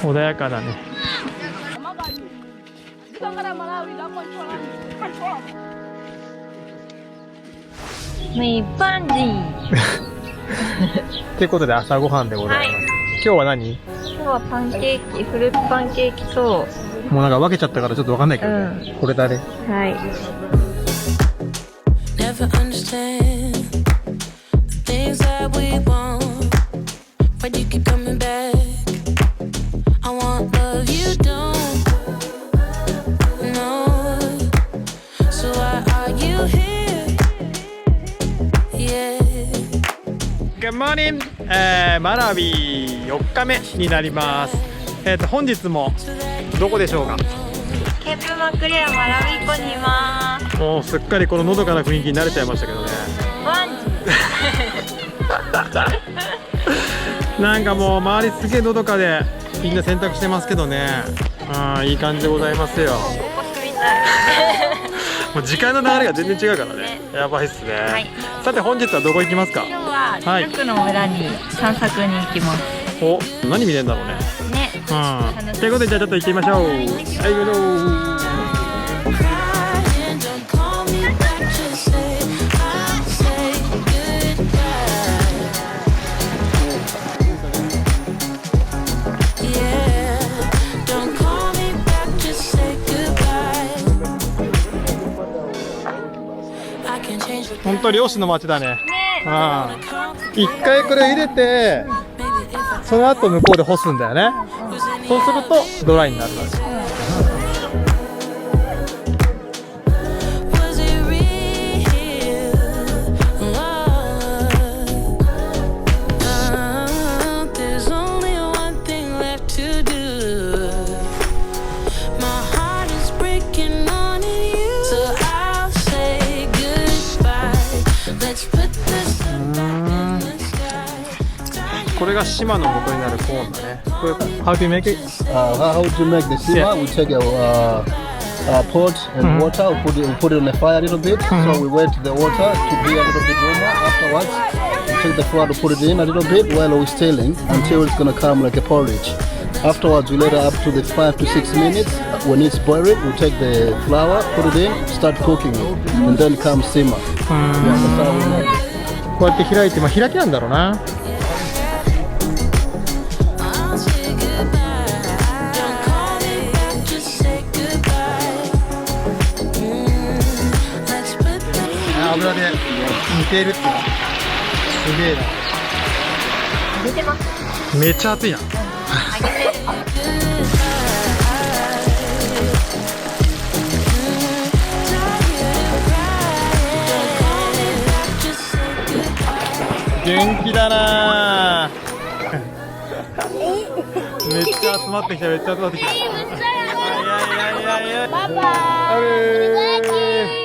穏やかだね。もう一般人。ってことで朝ごはんでございます。今日は何？今日はパンケーキ、フルーツパンケーキと、もうなんか分けちゃったからちょっとわかんないけどね。これだね。はい。Never understand the things that we want. Why do you keep coming back? I want love you don't know. So why are you here? Yeah. Good morning! マラビ4日目になります。本日もどこでしょうか？ケープマクレアマラビ湖にいます。もうすっかりこののどかな雰囲気に慣れちゃいましたけどね。ワンジなんかもう周りすげえのどかでみんな洗濯してますけどね。いい感じでございますよ。もう時間の流れが全然違うからね。やばいっすね。はい、さて本日はどこ行きますか？今日はルクの村に散策に行きます。お、何見れるんだろうね。ね。ということでじゃあちょっと行ってみましょう。はい、どうぞ。本当漁師の町だね。一回これ入れて、その後向こうで干すんだよね。そうするとドライになるらしい。これが島の元になるコーンだね。How do you make it? How to make the sima? We take a pot and water. We put it on the fire a little bit. So we wait the water to be a little bit warmer. Afterwards, we take the flour to put it in a little bit while we're stirring until it's gonna come like a porridge. Afterwards, we let it up to the 5 to 6 minutes. When it's boiling, we take the flour, put it in, start cooking it, and then comes sima. こうやって開いて、開きなんだろうな。油で煮ているっていうのすげえな。出てます。めっちゃ熱いな。元気だな。めっちゃ集まってきた。めっちゃ集まってきた。いや。バイバイ。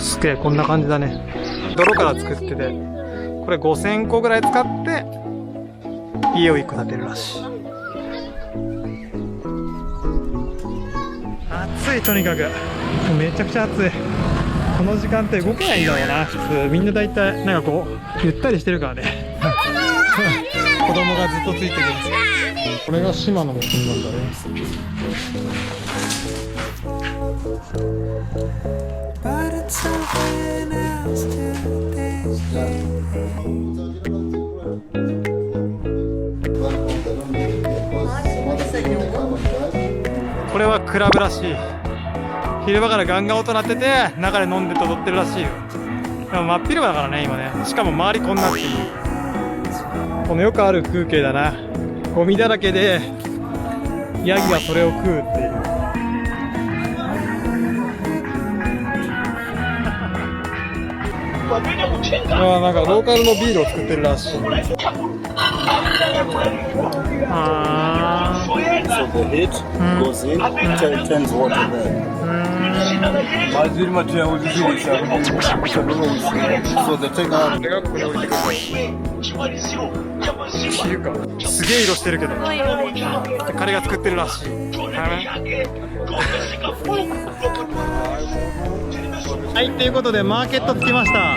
すげえ、こんな感じだね。泥から作ってて、これ5000個ぐらい使って家を1個建てるらしい。暑暑い。とにかくめちゃくちゃ暑い。この時間って動けないんだろうな。普通みんな大体なんかこうゆったりしてるからね。子供がずっとついてくる。これが島の木なんだね。これはクラブらしい。昼間からガンガン音鳴ってて中で飲んで踊ってるらしいよ。でも真っ昼間だからね今ね。しかも周りこんなっていう、このよくある風景だな。ゴミだらけでヤギがそれを食うっていう。なんかローカルのビールを作ってるらしい。So the heat goes in, turns water there. So they take out. すげえ色してるけど彼が作ってるらしい。はい、ということでマーケット着きました。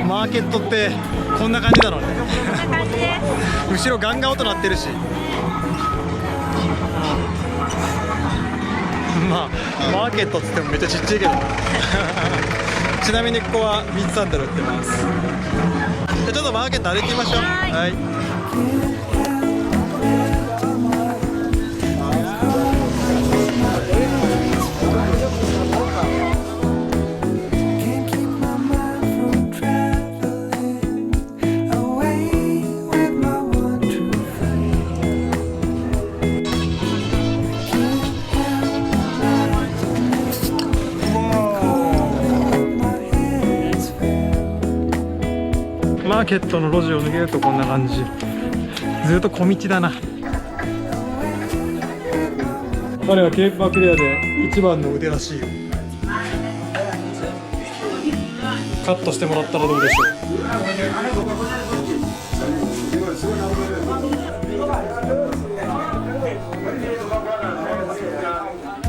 マーケットってこんな感じだろうね。後ろガンガン音鳴ってるし、まあマーケットっつってもめっちゃちっちゃいけどちなみにここはビーチサンダル売ってます。じゃあちょっとマーケット歩いてみましょう。はい、マーケットの路地を抜けるとこんな感じ。ずっと小道だな。彼はケープバックレアで一番の腕らしいよ。カットしてもらったらどうでしょう。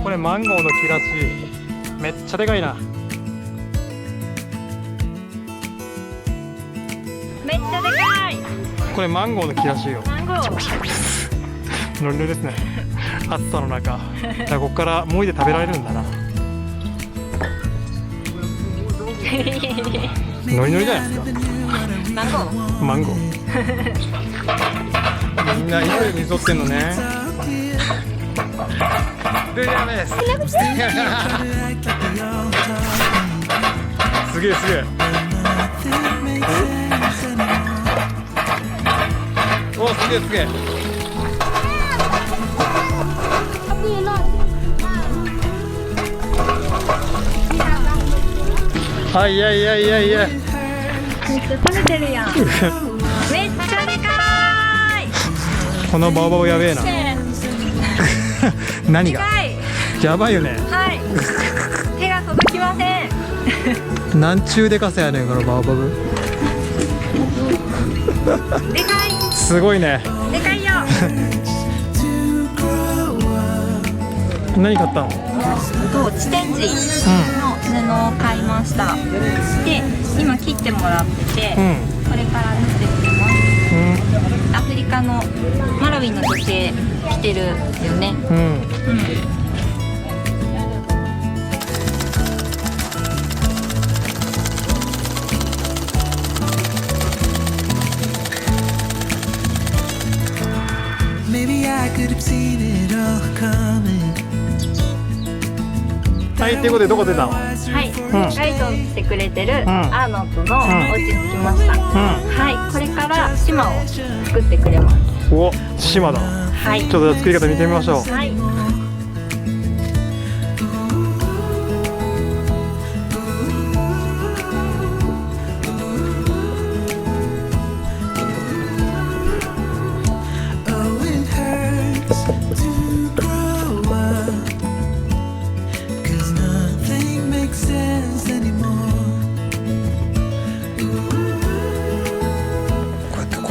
これマンゴーの木らしい。めっちゃでかいな。めっちゃでかい。これマンゴーの木らしいよ。マンゴー。ノリノリですね。暑さの中。だからここからもいで食べられるんだな。ノリノリじゃないですか。マンゴー。マンゴー。みんな勢いに沿ってんのね。ルイヤメです。すげえすげえ。お、すげえすげえ。はい、いやいやいやいや。めっちゃ食べてるやん。めっちゃでかい。このバオバオやべえな。何が？やばいよね。はい。手が届きません。なんちゅうでかさやねんこのバオバブ。でかい。すごいね。でかいよ。何買ったの？地展示の布を買いました。で、今切ってもらって、これから縫ってくれます。アフリカのマラウイの女性着てるよね。はい、ということでどこ出たの？はい、ガイドしてくれてるアーノットのお家に着きました。はい、これから島を作ってくれます。お、島だ。はい。ちょっと作り方見てみましょう。はい。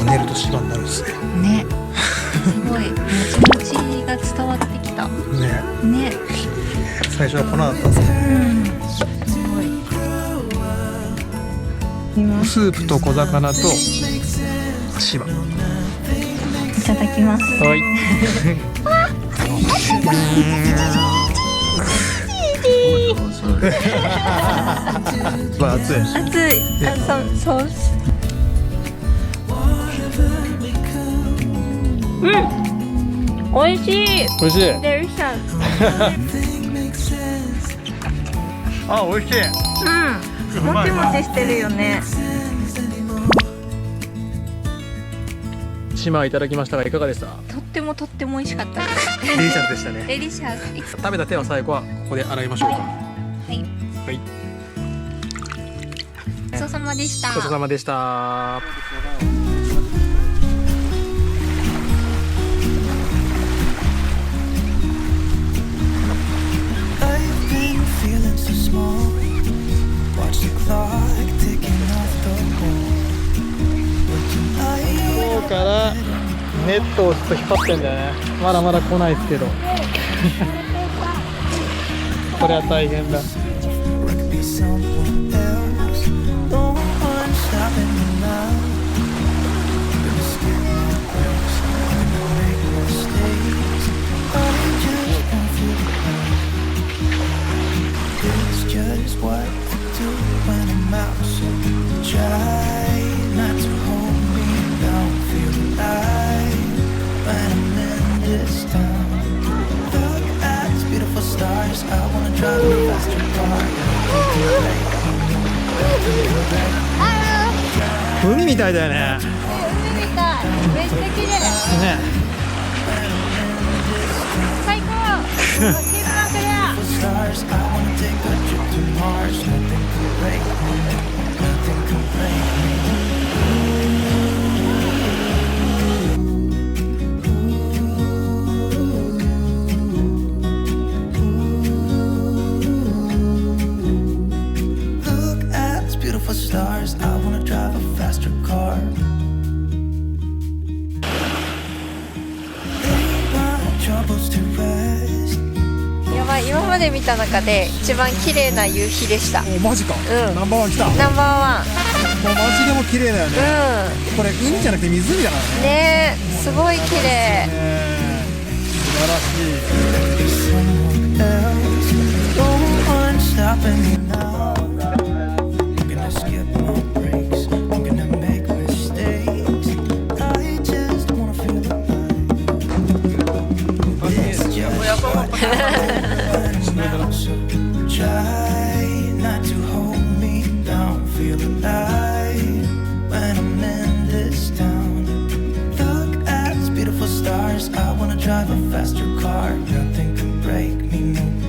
寝ると芝になるんですね。ね。すごい。もちもちが伝わってきた。ね。ね。最初は粉だったんですね。スープと小魚と千葉。いただきます。はい。まあ熱い。熱い。そう。美味しい。美味しい。デリシャス。あ、美味しい。もちもちしてるよね。島いただきましたがいかがでした？とっても美味しかったです。デリシャスでしたね。デリシャス。食べた手は最後はここで洗いましょうか。はい。はい。ごちそうさまでした。ごちそうさまでした。I've been feeling so small. Watch the clock ticking off the wall. But tonight 今日からネットをずっと引っ張ってんだよね。まだまだ来ないですけど。これは大変だ。 I could be someone else. No one stopping me now. Gonna skip my breaks. Gonna make mistakes. I just won't feel the pain. It's just what I do when I'm out. So try not to hold me down. Feel alive when I'm in this town. Look at these beautiful stars. I wanna drive a faster car. 海みたいだよね。海みたい。めっちゃ綺麗。ね。最高。気分楽だ。 Stars, I wanna take a trip to Mars. Nothing can break me. Nothing can break me. Look at these beautiful stars. I wanna drive a faster car. Lay my troubles to rest. やばい、今まで見た中で一番綺麗な夕日でした。おマジか、うんナンバーワン来た。もうナンバマジでも綺麗だよね、ーワン。これ海じゃなくて湖だからね。ねえ、すごい綺麗。素晴らしい。 Someone else. No one stopping me now. I'm gonna skip my breaks. I'm gonna make mistakes. I just wanna feel alive. It's just what I'm out. So try not to hold me down. Feel alive when I'm in this town. Look at these beautiful stars. I wanna drive a faster car. Nothing can break me, no.